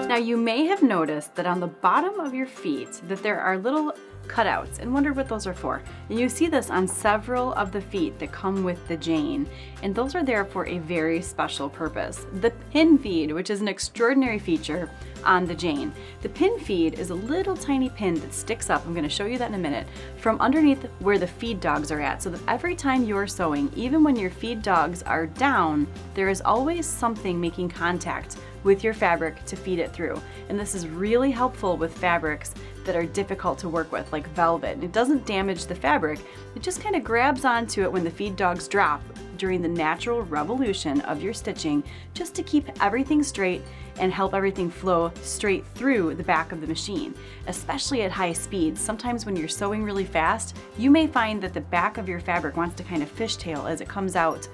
Now you may have noticed that on the bottom of your feet that there are little cutouts and wondered what those are for. And you see this on several of the feet that come with the Jane, and those are there for a very special purpose. The pin feed, which is an extraordinary feature on the Jane. The pin feed is a little tiny pin that sticks up, I'm going to show you that in a minute, from underneath where the feed dogs are at, so that every time you're sewing, even when your feed dogs are down, there is always something making contact with your fabric to feed it through. And this is really helpful with fabrics that are difficult to work with, like velvet. It doesn't damage the fabric, it just kind of grabs onto it when the feed dogs drop during the natural revolution of your stitching, just to keep everything straight and help everything flow straight through the back of the machine. Especially at high speeds, sometimes when you're sewing really fast, you may find that the back of your fabric wants to kind of fishtail as it comes out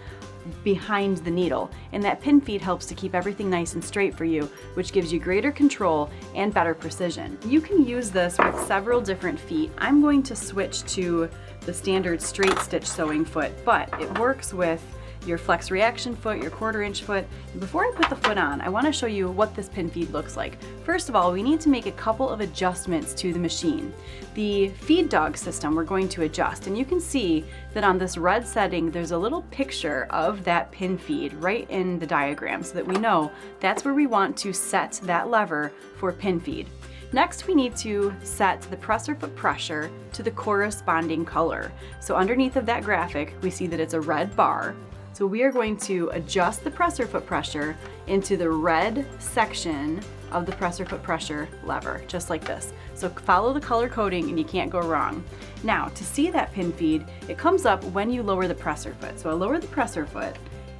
behind the needle, and that pin feed helps to keep everything nice and straight for you, which gives you greater control and better precision. You can use this with several different feet. I'm going to switch to the standard straight stitch sewing foot, but it works with your flex reaction foot, your 1/4 inch foot. Before I put the foot on, I want to show you what this pin feed looks like. First of all, we need to make a couple of adjustments to the machine. The feed dog system we're going to adjust, and you can see that on this red setting there's a little picture of that pin feed right in the diagram, so that we know that's where we want to set that lever for pin feed. Next, we need to set the presser foot pressure to the corresponding color. So underneath of that graphic, we see that it's a red bar. So we are going to adjust the presser foot pressure into the red section of the presser foot pressure lever, just like this. So follow the color coding and you can't go wrong. Now, to see that pin feed, it comes up when you lower the presser foot. So I'll lower the presser foot,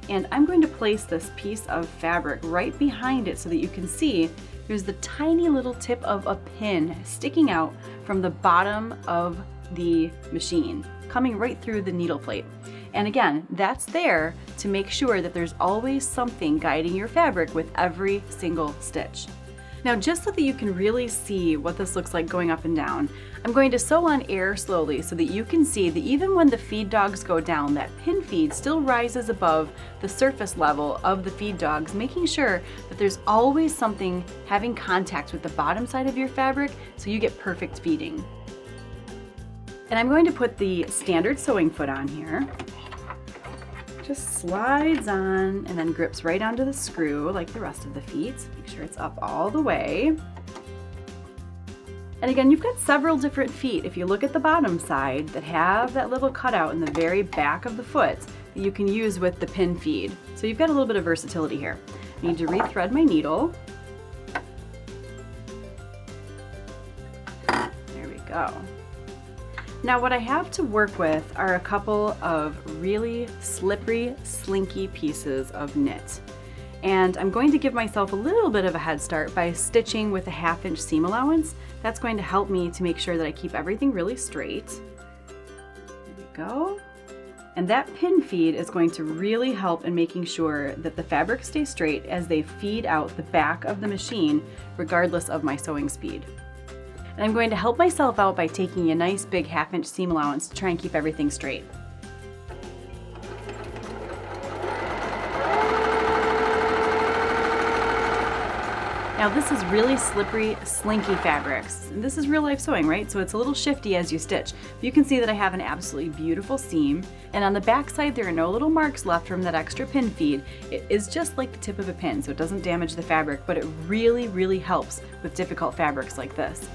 and I'm going to place this piece of fabric right behind it so that you can see there's the tiny little tip of a pin sticking out from the bottom of the machine, coming right through the needle plate. And again, that's there to make sure that there's always something guiding your fabric with every single stitch. Now, just so that you can really see what this looks like going up and down, I'm going to sew on air slowly so that you can see that even when the feed dogs go down, that pin feed still rises above the surface level of the feed dogs, making sure that there's always something having contact with the bottom side of your fabric so you get perfect feeding. And I'm going to put the standard sewing foot on here. Just slides on and then grips right onto the screw like the rest of the feet. Make sure it's up all the way. And again, you've got several different feet, if you look at the bottom side, that have that little cutout in the very back of the foot that you can use with the pin feed. So you've got a little bit of versatility here. I need to rethread my needle. There we go. Now, what I have to work with are a couple of really slippery, slinky pieces of knit. And I'm going to give myself a little bit of a head start by stitching with a 1/2 inch seam allowance. That's going to help me to make sure that I keep everything really straight. There we go. And that pin feed is going to really help in making sure that the fabric stays straight as they feed out the back of the machine, regardless of my sewing speed. And I'm going to help myself out by taking a nice big 1/2 inch seam allowance to try and keep everything straight. Now, this is really slippery, slinky fabrics. And this is real life sewing, right? So it's a little shifty as you stitch. You can see that I have an absolutely beautiful seam, and on the back side there are no little marks left from that extra pin feed. It is just like the tip of a pin, so it doesn't damage the fabric, but it really, really helps with difficult fabrics like this.